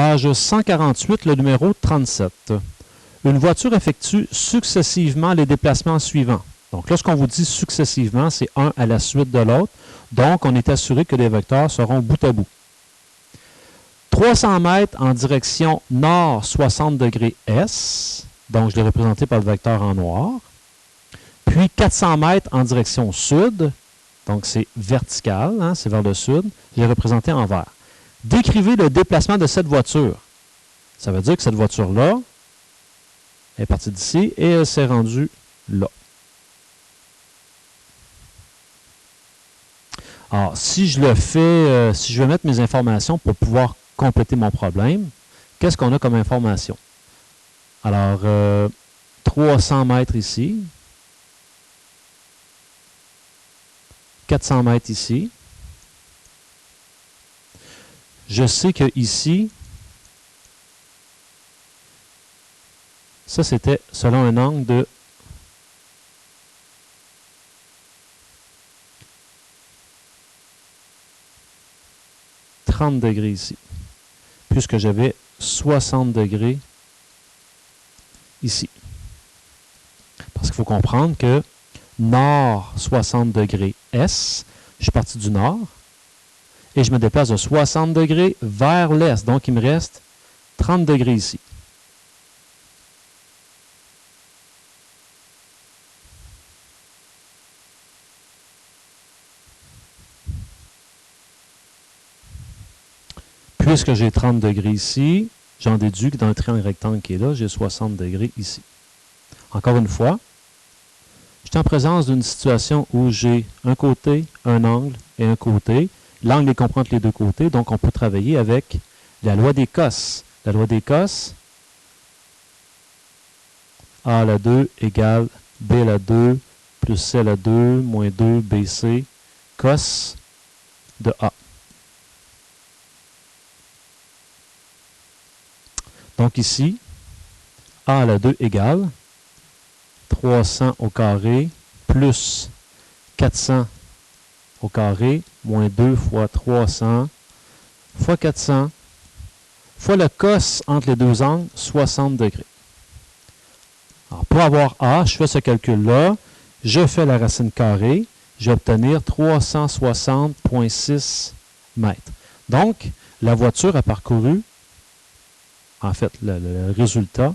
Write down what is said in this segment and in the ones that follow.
Page 148, le numéro 37. Une voiture effectue successivement les déplacements suivants. Donc, lorsqu'on vous dit successivement, c'est un à la suite de l'autre. Donc, on est assuré que les vecteurs seront bout à bout. 300 mètres en direction nord 60 degrés S. Donc, je l'ai représenté par le vecteur en noir. Puis, 400 mètres en direction sud. Donc, c'est vertical, hein, c'est vers le sud. Je l'ai représenté en vert. Décrivez le déplacement de cette voiture. Ça veut dire que cette voiture-là est partie d'ici et elle s'est rendue là. Alors, si je le fais, si je vais mettre mes informations pour pouvoir compléter mon problème, qu'est-ce qu'on a comme information? Alors, 300 mètres ici, 400 mètres ici. Je sais que ici, ça c'était selon un angle de 30 degrés ici, puisque j'avais 60 degrés ici. Parce qu'il faut comprendre que nord 60 degrés S, je suis parti du nord, et je me déplace de 60 degrés vers l'est. Donc, il me reste 30 degrés ici. Puisque j'ai 30 degrés ici, j'en déduis que dans le triangle rectangle qui est là, j'ai 60 degrés ici. Encore une fois, je suis en présence d'une situation où j'ai un côté, un angle et un côté. L'angle est compris entre les deux côtés, donc on peut travailler avec la loi des cos. La loi des cos, A à la 2 égale B à la 2 plus C à la 2 moins 2 BC cos de A. Donc ici, A à la 2 égale 300 au carré plus 400 au carré, moins 2 fois 300 fois 400 fois le cos entre les deux angles, 60 degrés. Alors, pour avoir A, je fais ce calcul-là, je fais la racine carrée, je vais obtenir 360,6 mètres. Donc, la voiture a parcouru, en fait, le résultat,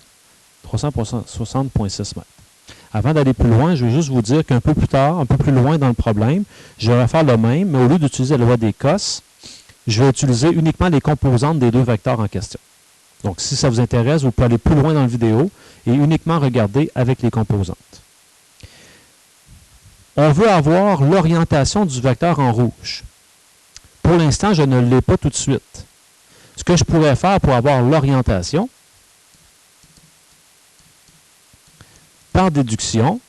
360,6 mètres. Avant d'aller plus loin, je vais juste vous dire qu'un peu plus tard, un peu plus loin dans le problème, je vais faire le même, mais au lieu d'utiliser la loi des cos, je vais utiliser uniquement les composantes des deux vecteurs en question. Donc, si ça vous intéresse, vous pouvez aller plus loin dans la vidéo et uniquement regarder avec les composantes. On veut avoir l'orientation du vecteur en rouge. Pour l'instant, je ne l'ai pas tout de suite. Ce que je pourrais faire pour avoir l'orientation, par déduction,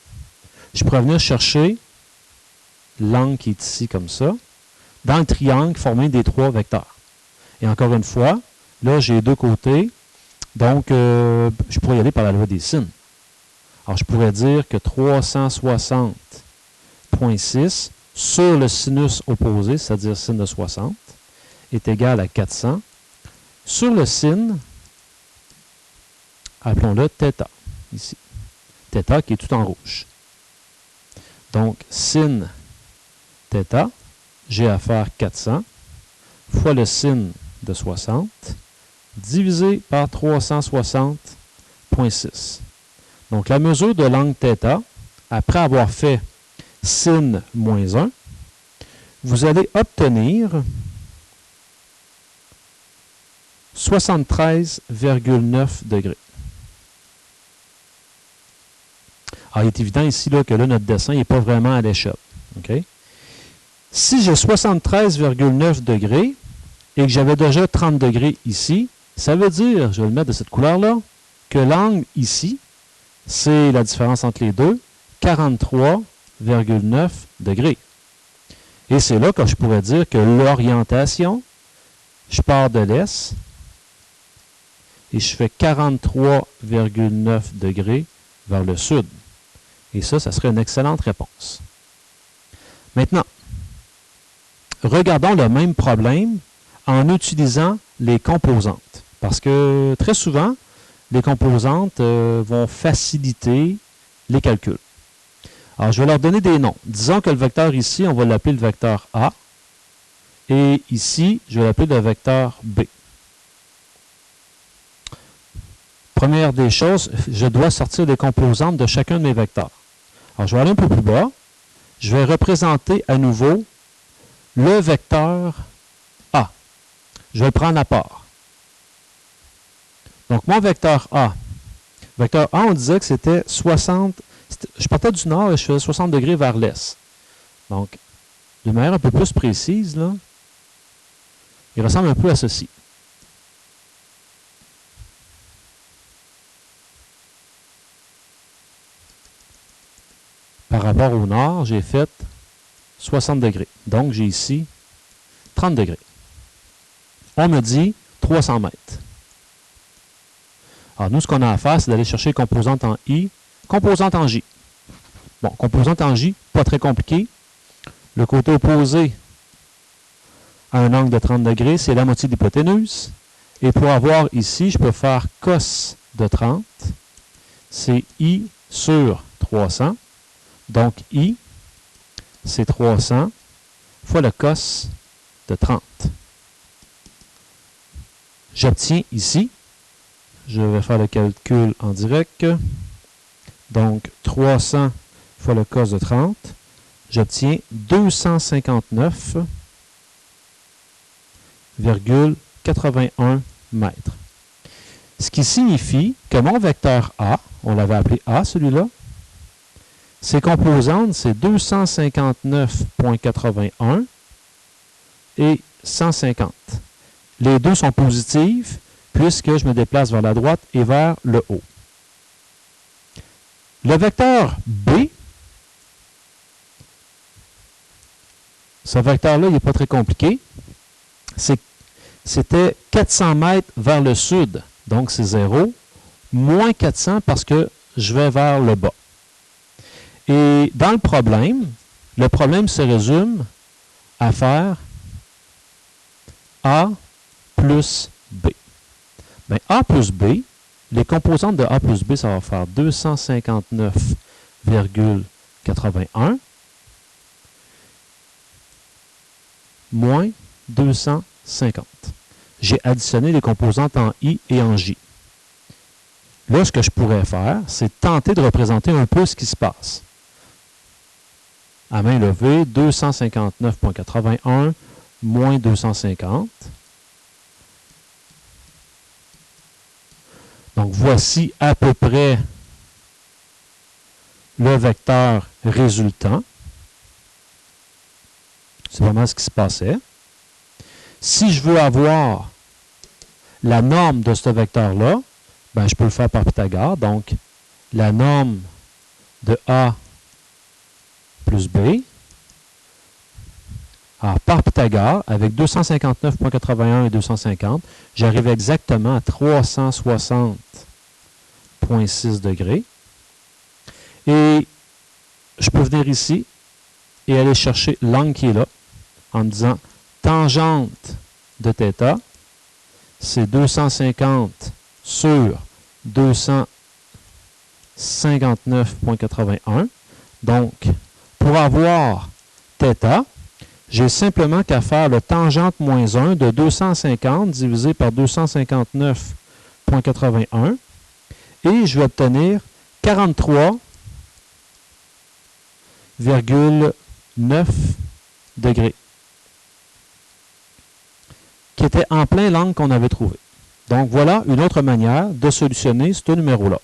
je pourrais venir chercher l'angle qui est ici comme ça, dans le triangle formé des trois vecteurs. Et encore une fois, là, j'ai deux côtés, donc je pourrais y aller par la loi des sines. Alors, je pourrais dire que 360,6 sur le sinus opposé, c'est-à-dire sin de 60, est égal à 400 sur le sin, appelons-le θ, ici. θ qui est tout en rouge. Donc, sin θ, j'ai à faire 400 fois le sin de 60 divisé par 360,6. Donc, la mesure de l'angle θ, après avoir fait sin moins 1, vous allez obtenir 73,9 degrés. Alors, il est évident ici là, que là, notre dessin n'est pas vraiment à l'échelle. Okay? Si j'ai 73,9 degrés et que j'avais déjà 30 degrés ici, ça veut dire, je vais le mettre de cette couleur-là, que l'angle ici, c'est la différence entre les deux, 43,9 degrés. Et c'est là que je pourrais dire que l'orientation, je pars de l'est et je fais 43,9 degrés vers le sud. Et ça serait une excellente réponse. Maintenant, regardons le même problème en utilisant les composantes. Parce que très souvent, les composantes vont faciliter les calculs. Alors, je vais leur donner des noms. Disons que le vecteur ici, on va l'appeler le vecteur A. Et ici, je vais l'appeler le vecteur B. Première des choses, je dois sortir des composantes de chacun de mes vecteurs. Alors, je vais aller un peu plus bas. Je vais représenter à nouveau le vecteur A. Je vais le prendre à part. Donc, mon vecteur A. Vecteur A, on disait que c'était 60. Je partais du nord et je faisais 60 degrés vers l'est. Donc, de manière un peu plus précise, là, il ressemble un peu à ceci. Par rapport au nord, j'ai fait 60 degrés. Donc, j'ai ici 30 degrés. On me dit 300 mètres. Alors, nous, ce qu'on a à faire, c'est d'aller chercher composante en I, composante en J. Bon, composante en J, pas très compliqué. Le côté opposé à un angle de 30 degrés, c'est la moitié de l'hypoténuse. Et pour avoir ici, je peux faire cos de 30. C'est I sur 300. Donc, I, c'est 300 fois le cos de 30. J'obtiens ici, je vais faire le calcul en direct. Donc, 300 fois le cos de 30, j'obtiens 259,81 mètres. Ce qui signifie que mon vecteur A, on l'avait appelé A celui-là, ses composantes, c'est 259,81 et 150. Les deux sont positives puisque je me déplace vers la droite et vers le haut. Le vecteur B, ce vecteur-là, il n'est pas très compliqué. C'était 400 mètres vers le sud, donc c'est 0, moins 400 parce que je vais vers le bas. Et dans le problème se résume à faire A plus B. Bien, A plus B, les composantes de A plus B, ça va faire 259,81 moins 250. J'ai additionné les composantes en I et en J. Là, ce que je pourrais faire, c'est tenter de représenter un peu ce qui se passe. À main levée, 259,81 moins 250. Donc, voici à peu près le vecteur résultant. C'est vraiment ce qui se passait. Si je veux avoir la norme de ce vecteur-là, ben, je peux le faire par Pythagore. Donc, la norme de A plus B. Alors, par Pythagore, avec 259,81 et 250, j'arrive exactement à 360,6 degrés. Et je peux venir ici et aller chercher l'angle qui est là en me disant tangente de θ, c'est 250 sur 259,81. Donc, pour avoir θ, j'ai simplement qu'à faire le tangente moins 1 de 250 divisé par 259,81 et je vais obtenir 43,9 degrés, qui était en plein l'angle qu'on avait trouvé. Donc, voilà une autre manière de solutionner ce numéro-là.